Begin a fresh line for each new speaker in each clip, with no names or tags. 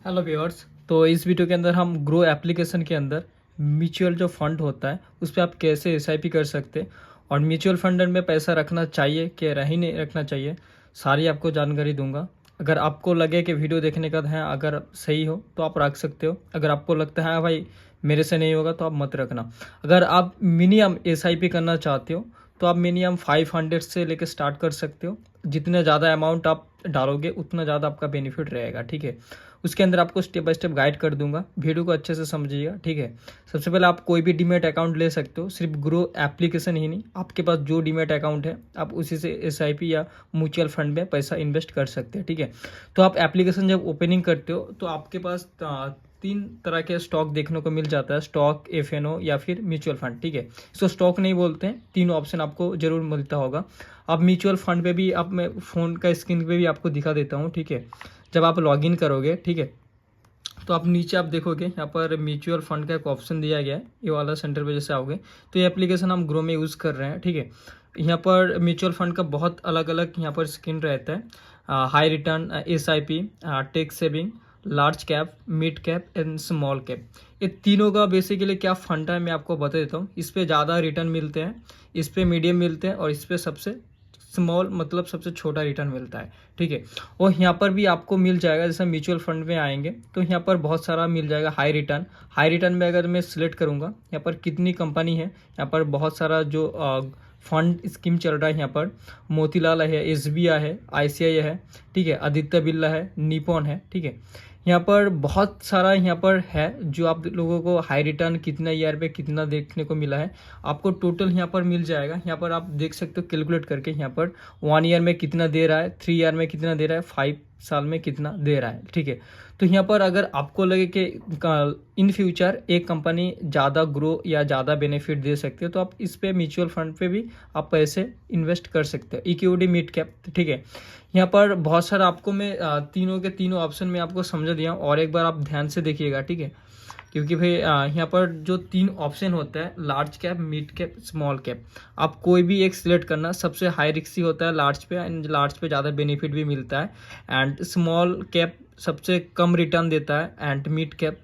Hello viewers. तो इस video के अंदर हम ग्रो एप्लीकेशन के अंदर म्यूचुअल जो फंड होता है उस पर आप कैसे एसआईपी कर सकते हैं और म्यूचुअल फंड में पैसा रखना चाहिए कि नहीं नहीं रखना चाहिए, सारी आपको जानकारी दूंगा। अगर आपको लगे कि वीडियो देखने का है अगर सही हो तो आप रख सकते हो, अगर आपको लगता है भाई मेरे से नहीं होगा तो आप मत रखना। अगर आप मिनिमम एसआईपी करना चाहते हो तो आप मिनिमम 500 से लेकर स्टार्ट कर सकते हो। जितने ज़्यादा अमाउंट आप डालोगे उतना ज़्यादा आपका बेनिफिट रहेगा, ठीक है। उसके अंदर आपको स्टेप बाय स्टेप गाइड कर दूंगा, वीडियो को अच्छे से समझिएगा, ठीक है। सबसे पहले आप कोई भी डीमेट अकाउंट ले सकते हो, सिर्फ ग्रो एप्लीकेशन ही नहीं, आपके पास जो डीमेट अकाउंट है आप उसी से एसआईपी या म्यूचुअल फंड में पैसा इन्वेस्ट कर सकते हैं, ठीक है। तो आप एप्लीकेशन जब ओपनिंग करते हो तो आपके पास 3 तरह के स्टॉक देखने को मिल जाता है, स्टॉक, एफएनओ या फिर म्यूचुअल फंड, ठीक है। इसको स्टॉक नहीं बोलते हैं, 3 ऑप्शन आपको जरूर मिलता होगा। अब म्यूचुअल फंड पे भी अब मैं फ़ोन का स्क्रीन पे भी आपको दिखा देता हूँ, ठीक है। जब आप लॉगिन करोगे, ठीक है, तो आप नीचे आप देखोगे यहाँ पर म्यूचुअल फंड का एक ऑप्शन दिया गया है, ये वाला सेंटर पे जैसे आओगे तो ये एप्लीकेशन हम ग्रो में यूज़ कर रहे हैं, ठीक है। यहाँ पर म्यूचुअल फंड का बहुत अलग अलग यहाँ पर स्कीम रहता है, high return, SIP, tax saving, large cap, mid cap and small cap. ये तीनों का बेसिकली क्या फंड है मैं आपको बता देता हूँ। इस पर ज़्यादा रिटर्न मिलते हैं, इस पर मीडियम मिलते हैं और इस पर सबसे स्मॉल मतलब सबसे छोटा रिटर्न मिलता है, ठीक है। और यहाँ पर भी आपको मिल जाएगा, जैसे म्यूचुअल फंड में आएंगे तो यहाँ पर बहुत सारा मिल जाएगा हाई रिटर्न। हाई रिटर्न में अगर मैं सिलेक्ट करूँगा यहाँ पर कितनी कंपनी है, यहाँ पर बहुत सारा जो फंड स्कीम चल रहा है, यहाँ पर मोतीलाल है, एसबीआई है, आईसीआई है, ठीक है, आदित्य बिरला है, निपॉन है, ठीक है। यहाँ पर बहुत सारा यहाँ पर है जो आप लोगों को हाई रिटर्न कितना ईयर पे कितना देखने को मिला है, आपको टोटल यहाँ पर मिल जाएगा। यहाँ पर आप देख सकते हो कैलकुलेट करके, यहाँ पर 1 ईयर में कितना दे रहा है, 3 ईयर में कितना दे रहा है, 5 साल में कितना दे रहा है, ठीक है। तो यहाँ पर अगर आपको लगे कि इन फ्यूचर एक कंपनी ज़्यादा ग्रो या ज़्यादा बेनिफिट दे सकती है तो आप इस पे म्यूचुअल फंड पे भी आप पैसे इन्वेस्ट कर सकते हो, इक्विटी, मिड कैप, ठीक है। यहाँ पर बहुत सारा आपको मैं तीनों के तीनों ऑप्शन में आपको समझा दिया हूँ और एक बार आप ध्यान से देखिएगा, ठीक है। क्योंकि भाई यहाँ पर जो 3 ऑप्शन होता है, large cap, mid cap, small cap, आप कोई भी एक सिलेक्ट करना। सबसे हाई रिस्क ही होता है लार्ज पे, एंड लार्ज पे ज़्यादा बेनिफिट भी मिलता है, एंड स्मॉल कैप सबसे कम रिटर्न देता है, एंड मिड कैप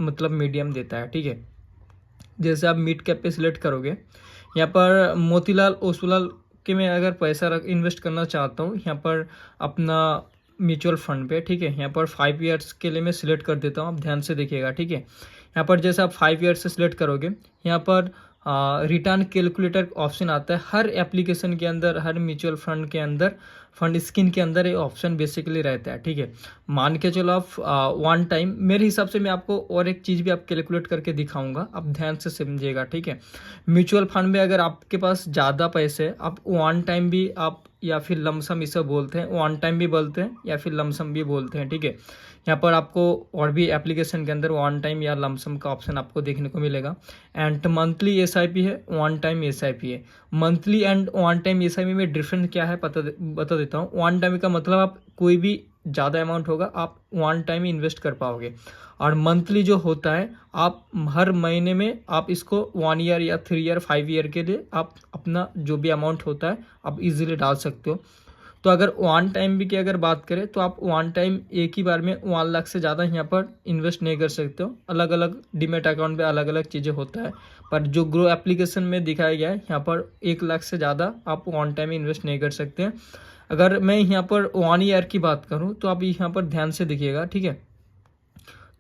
मतलब मीडियम देता है, ठीक है। जैसे आप मिड कैप पे सिलेक्ट करोगे, यहाँ पर मोतीलाल ओसवाल के में अगर पैसा रख इन्वेस्ट करना चाहता हूँ यहाँ पर अपना म्यूचुअल फंड पे, ठीक है। यहाँ पर 5 ईयर्स के लिए मैं सिलेक्ट कर देता हूँ, आप ध्यान से देखिएगा, ठीक है। यहाँ पर जैसे आप 5 ईयर्स से सिलेक्ट करोगे, यहाँ पर रिटर्न कैलकुलेटर ऑप्शन आता है हर एप्लीकेशन के अंदर, हर म्यूचुअल फंड के अंदर, फंड स्कीम के अंदर ये ऑप्शन बेसिकली रहता है, ठीक है। मान के चलो आप 1 टाइम, मेरे हिसाब से मैं आपको और एक चीज़ भी आप कैलकुलेट करके दिखाऊंगा, आप ध्यान से समझिएगा, ठीक है। म्यूचुअल फंड में अगर आपके पास ज़्यादा पैसे है, आप 1 टाइम भी आप या फिर लमसम इसे बोलते हैं, 1 टाइम भी बोलते हैं या फिर लमसम भी बोलते हैं, ठीक है। यहाँ पर आपको और भी एप्लीकेशन के अंदर 1 टाइम या लमसम का ऑप्शन आपको देखने को मिलेगा। एंड मंथली एसआईपी है, 1 टाइम एसआईपी है। मंथली एंड 1 टाइम एसआईपी में डिफरेंस क्या है बता देता हूँ। 1 टाइम का मतलब आप कोई भी ज़्यादा अमाउंट होगा आप 1 टाइम इन्वेस्ट कर पाओगे, और मंथली जो होता है आप हर महीने में आप इसको 1 ईयर या 3 ईयर 5 ईयर के लिए आप अपना जो भी अमाउंट होता है आप इजीली डाल सकते हो। तो अगर 1 टाइम भी की अगर बात करें तो आप 1 टाइम एक ही बार में 1 लाख से ज़्यादा यहाँ पर इन्वेस्ट नहीं कर सकते हो। अलग अलग डीमेट अकाउंट पे अलग अलग चीज़ें होता है, पर जो ग्रो एप्लीकेशन में दिखाया गया है यहाँ पर 1 लाख से ज़्यादा आप 1 टाइम इन्वेस्ट नहीं कर सकते हैं। अगर मैं यहाँ पर 1 ईयर की बात करूँ तो आप यहाँ पर ध्यान से देखिएगा, ठीक है।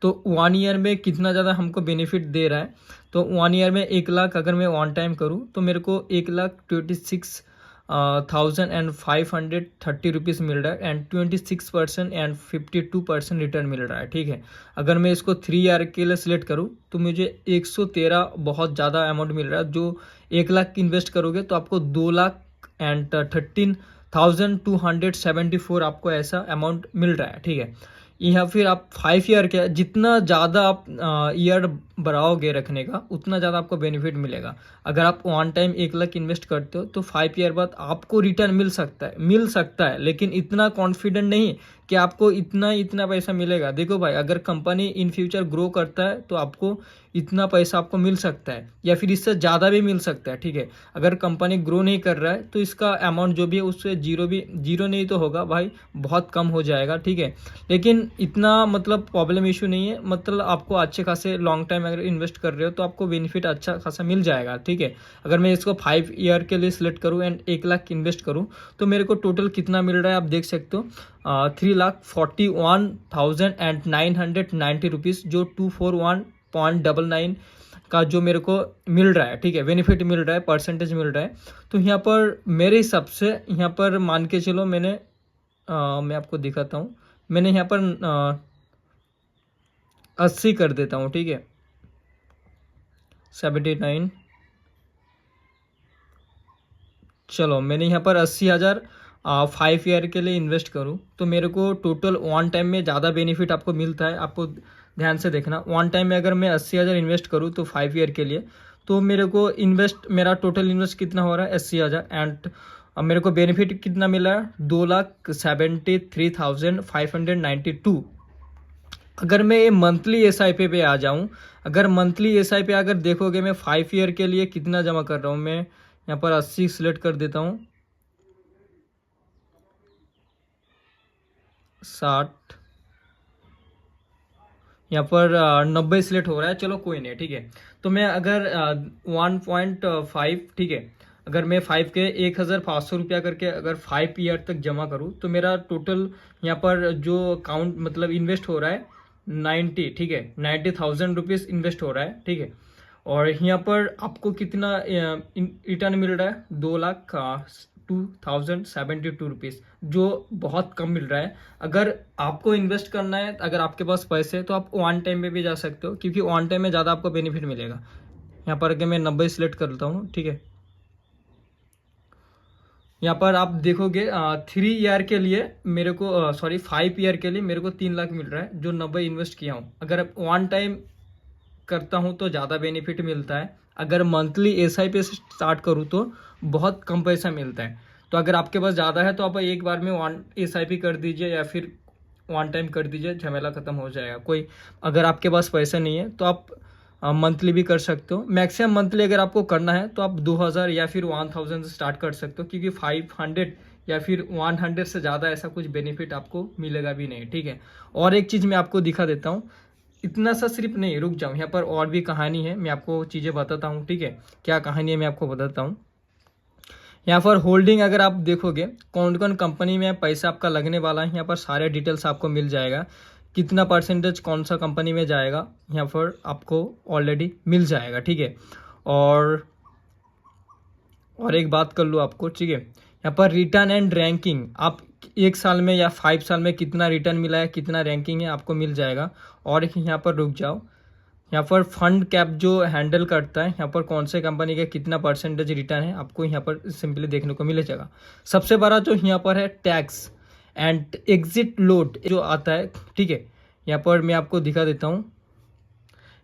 तो 1 ईयर में कितना ज़्यादा हमको बेनिफिट दे रहा है, तो 1 ईयर में 1 लाख अगर मैं 1 टाइम करूँ तो मेरे को 1,26,530 मिल रहा है, एंड 26% एंड 52% रिटर्न मिल रहा है, ठीक है। अगर मैं इसको 3 ईयर के लिए सिलेक्ट करूँ तो मुझे 113 बहुत ज़्यादा अमाउंट मिल रहा है। जो 1 लाख इन्वेस्ट करोगे तो आपको 2,13,274 आपको ऐसा अमाउंट मिल रहा है, ठीक है। या फिर आप 5 ईयर के जितना ज़्यादा आप ईयर बढ़ाओगे रखने का, उतना ज़्यादा आपको बेनिफिट मिलेगा। अगर आप वन टाइम 1 लाख इन्वेस्ट करते हो तो 5 ईयर बाद आपको रिटर्न मिल सकता है, लेकिन इतना कॉन्फिडेंट नहीं कि आपको इतना पैसा मिलेगा। देखो भाई, अगर कंपनी इन फ्यूचर ग्रो करता है तो आपको इतना पैसा आपको मिल सकता है, या फिर इससे ज़्यादा भी मिल सकता है, ठीक है। अगर कंपनी ग्रो नहीं कर रहा है तो इसका अमाउंट जो भी है उससे जीरो नहीं तो होगा भाई, बहुत कम हो जाएगा, ठीक है। लेकिन इतना मतलब प्रॉब्लम इशू नहीं है, मतलब आपको अच्छे खासे लॉन्ग टाइम अगर इन्वेस्ट कर रहे हो तो आपको बेनिफिट अच्छा खासा मिल जाएगा, ठीक है। अगर मैं इसको 5 ईयर के लिए सिलेक्ट करूँ एंड 1 लाख इन्वेस्ट करूँ तो मेरे को टोटल कितना मिल रहा है आप देख सकते हो, 3,41,990 रुपीज़, जो 241.99 का जो मेरे को मिल रहा है, ठीक है, बेनिफिट मिल रहा है, परसेंटेज मिल रहा है। तो यहाँ पर मेरे हिसाब से यहाँ पर मान के चलो, मैं आपको दिखाता हूँ, मैंने यहाँ पर 80 कर देता हूँ, ठीक है, 79। चलो मैंने यहाँ पर 80,000 5 ईयर के लिए इन्वेस्ट करूँ तो मेरे को टोटल वन टाइम में ज़्यादा बेनिफिट आपको मिलता है। आपको ध्यान से देखना, वन टाइम में अगर मैं 80,000 इन्वेस्ट करूँ तो 5 ईयर के लिए, तो मेरे को मेरा टोटल इन्वेस्ट कितना हो रहा है 80,000, एंड मेरे को बेनिफिट कितना मिला है 2,73,592। अगर मैं मंथली SIP पे आ जाऊं, अगर मंथली SIP अगर देखोगे, मैं 5 ईयर के लिए कितना जमा कर रहा हूं, मैं यहाँ पर 80 सिलेक्ट कर देता हूँ, 60, यहाँ पर 90 सिलेक्ट हो रहा है, चलो कोई नहीं, ठीक है। तो मैं अगर 1.5, ठीक है, अगर मैं 1,500 रुपया करके अगर 5 ईयर तक जमा करूँ तो मेरा टोटल यहाँ पर जो काउंट मतलब इन्वेस्ट हो रहा है 90, ठीक है, 90,000 रुपीज़ इन्वेस्ट हो रहा है, ठीक है। और यहाँ पर आपको कितना रिटर्न मिल रहा है 2,02,072 रुपीज़, जो बहुत कम मिल रहा है। अगर आपको इन्वेस्ट करना है, अगर आपके पास पैसे हैं तो आप वन टाइम में भी जा सकते हो, क्योंकि वन टाइम में ज़्यादा आपको बेनिफिट मिलेगा। यहाँ पर अगर मैं 90 सिलेक्ट करता हूँ, ठीक है, यहाँ पर आप देखोगे 3 ईयर के लिए मेरे को 5 ईयर के लिए मेरे को 3 लाख मिल रहा है, जो 90 इन्वेस्ट किया हूँ। अगर वन टाइम करता हूँ तो ज़्यादा बेनिफिट मिलता है, अगर मंथली SIP से स्टार्ट करूँ तो बहुत कम पैसा मिलता है। तो अगर आपके पास ज़्यादा है तो आप एक बार में SIP कर दीजिए, या फिर वन टाइम कर दीजिए, झमेला ख़त्म हो जाएगा। कोई अगर आपके पास पैसा नहीं है तो आप मंथली भी कर सकते हो। मैक्सिमम मंथली अगर आपको करना है तो आप 2,000 या फिर 1,000 से स्टार्ट कर सकते हो, क्योंकि 500 या फिर 100 से ज़्यादा ऐसा कुछ बेनिफिट आपको मिलेगा भी नहीं, ठीक है। और एक चीज़ मैं आपको दिखा देता हूँ, इतना सा सिर्फ नहीं, रुक जाऊँ, यहाँ पर और भी कहानी है, मैं आपको चीज़ें बताता हूँ, ठीक है। क्या कहानी है मैं आपको बताता हूँ। यहाँ पर होल्डिंग अगर आप देखोगे, कौन कौन कंपनी में पैसा आपका लगने वाला है, यहाँ पर सारे डिटेल्स आपको मिल जाएगा, कितना परसेंटेज कौन सा कंपनी में जाएगा, यहाँ पर आपको ऑलरेडी मिल जाएगा, ठीक है। और एक बात कर लो आपको, ठीक है, यहाँ पर रिटर्न एंड रैंकिंग, आप 1 साल में या 5 साल में कितना रिटर्न मिला है, कितना रैंकिंग है, आपको मिल जाएगा। और एक यहाँ पर रुक जाओ, यहाँ पर फंड कैप जो हैंडल करता है, यहाँ पर कौन से कंपनी का कितना परसेंटेज रिटर्न है, आपको यहाँ पर सिंपली देखने को मिल जाएगा। सबसे बड़ा जो यहाँ पर है टैक्स एंड एग्जिट लोड जो आता है, ठीक है, यहाँ पर मैं आपको दिखा देता हूँ।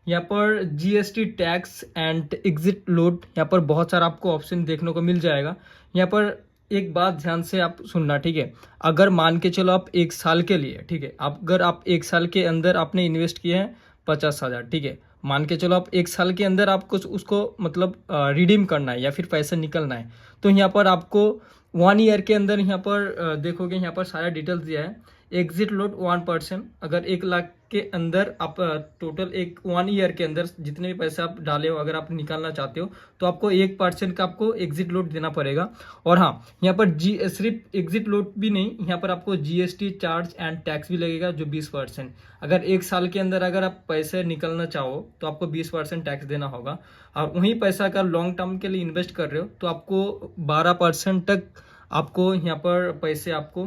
यहाँ पर GST tax and exit load, यहाँ पर बहुत सारा आपको ऑप्शन देखने को मिल जाएगा। यहाँ पर एक बात ध्यान से आप सुनना, ठीक है, अगर मान के चलो आप 1 साल के लिए, ठीक है, अगर आप 1 साल के अंदर आपने इन्वेस्ट किए हैं 50,000, ठीक है, मान के चलो आप 1 साल के अंदर आपको उसको मतलब रिडीम करना है या फिर पैसा निकलना है, तो यहाँ पर आपको 1 ईयर के अंदर यहाँ पर देखोगे, यहाँ पर सारा डिटेल्स दिया है। एग्जिट लोड 1%, अगर 1 लाख के अंदर आप टोटल 1 ईयर के अंदर जितने भी पैसे आप डाले हो, अगर आप निकालना चाहते हो तो आपको 1% का आपको एग्जिट लोड देना पड़ेगा। और हाँ, यहाँ पर सिर्फ एग्जिट लोड भी नहीं, यहाँ पर आपको GST चार्ज एंड टैक्स भी लगेगा, जो 20%। अगर 1 साल के अंदर अगर आप पैसे निकलना चाहो तो आपको 20% टैक्स देना होगा। और वही पैसा अगर लॉन्ग टर्म के लिए इन्वेस्ट कर रहे हो तो आपको 12% तक आपको यहाँ पर पैसे आपको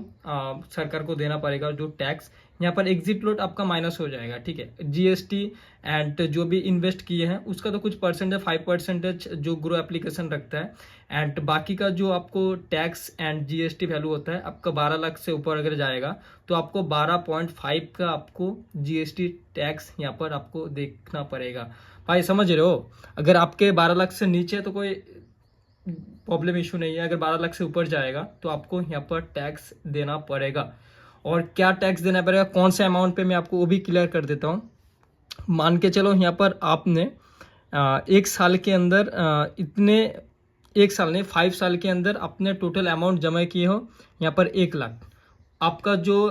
सरकार को देना पड़ेगा, जो टैक्स। यहाँ पर एग्जिट लोड आपका माइनस हो जाएगा, ठीक है। जीएसटी एंड जो भी इन्वेस्ट किए हैं उसका तो कुछ परसेंटेज 5% जो ग्रो एप्लीकेशन रखता है, एंड बाकी का जो आपको टैक्स एंड जीएसटी वैल्यू होता है आपका 12 लाख से ऊपर अगर जाएगा तो आपको 12.5 का आपको जीएसटी टैक्स यहाँ पर आपको देखना पड़ेगा। भाई समझ रहे हो, अगर आपके 12 लाख से नीचे तो कोई प्रॉब्लम इशू नहीं है, अगर 12 लाख से ऊपर जाएगा तो आपको यहाँ पर टैक्स देना पड़ेगा। और क्या टैक्स देना पड़ेगा, कौन से अमाउंट पे, मैं आपको वो भी क्लियर कर देता हूँ। मान के चलो यहाँ पर आपने एक साल के अंदर इतने, एक साल नहीं 5 साल के अंदर अपने टोटल अमाउंट जमा किए हो यहाँ पर 1 लाख, आपका जो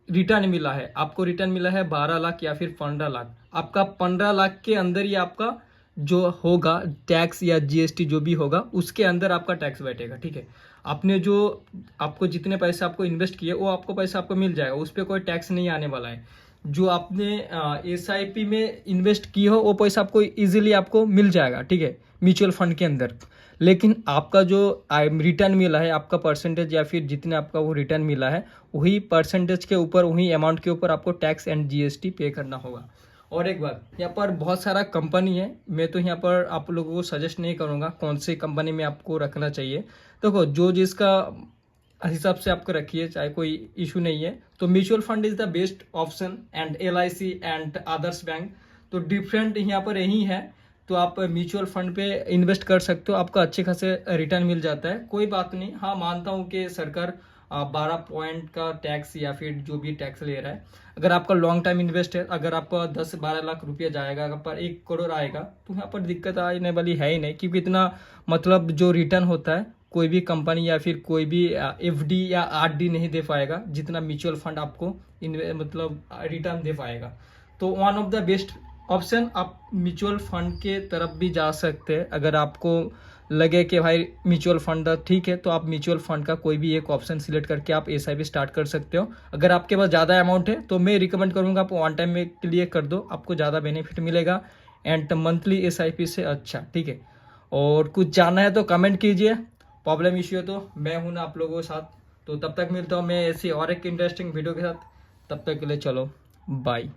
रिटर्न मिला है, आपको रिटर्न मिला है 12 लाख या फिर 15 लाख, आपका 15 लाख के अंदर ही आपका जो होगा टैक्स या जीएसटी जो भी होगा उसके अंदर आपका टैक्स बैठेगा, ठीक है। आपने जो आपको जितने पैसे आपको इन्वेस्ट किए वो आपको पैसा आपको मिल जाएगा, उस पर कोई टैक्स नहीं आने वाला है। जो आपने एसआईपी में इन्वेस्ट की हो वो पैसा आपको इजीली आपको मिल जाएगा, ठीक है, म्यूचुअल फंड के अंदर। लेकिन आपका जो रिटर्न मिला है, आपका परसेंटेज या फिर जितने आपका वो रिटर्न मिला है वही परसेंटेज के ऊपर, वही अमाउंट के ऊपर आपको टैक्स एंड जीएसटी पे करना होगा। और एक बात, यहाँ पर बहुत सारा कंपनी है, मैं तो यहाँ पर आप लोगों को सजेस्ट नहीं करूँगा कौन सी कंपनी में आपको रखना चाहिए। देखो जो जिसका हिसाब से आपको रखिए, चाहे कोई इशू नहीं है। तो mutual fund is the best option and LIC and others bank, तो डिफरेंट यहाँ पर यही है। तो आप म्यूचुअल फंड पे इन्वेस्ट कर सकते हो, आपका अच्छे खासे रिटर्न मिल जाता है, कोई बात नहीं। हाँ मानता हूँ कि सरकार 12 पॉइंट का टैक्स या फिर जो भी टैक्स ले रहा है, अगर आपका लॉन्ग टाइम इन्वेस्ट है, अगर आपका 10-12 लाख रुपया जाएगा, अगर पर 1 करोड़ आएगा तो यहाँ पर दिक्कत आने वाली है ही नहीं, क्योंकि इतना मतलब जो रिटर्न होता है कोई भी कंपनी या फिर कोई भी एफडी या आरडी नहीं दे पाएगा जितना म्यूचुअल फंड आपको मतलब रिटर्न दे पाएगा। तो one of the best option, आप म्यूचुअल फंड के तरफ भी जा सकते हैं। अगर आपको लगे कि भाई म्यूचुअल फंड ठीक है तो आप म्यूचुअल फंड का कोई भी एक ऑप्शन सिलेक्ट करके आप एसआईपी स्टार्ट कर सकते हो। अगर आपके पास ज़्यादा अमाउंट है तो मैं रिकमेंड करूँगा आप वन टाइम में के लिए कर दो, आपको ज़्यादा बेनिफिट मिलेगा एंड मंथली एसआईपी से अच्छा, ठीक है। और कुछ जानना है तो कमेंट कीजिए, प्रॉब्लम इश्यू है तो मैं हूँ ना आप लोगों के साथ। तो तब तक मिलता हूँ मैं ऐसी और एक इंटरेस्टिंग वीडियो के साथ, तब तक के लिए चलो बाय।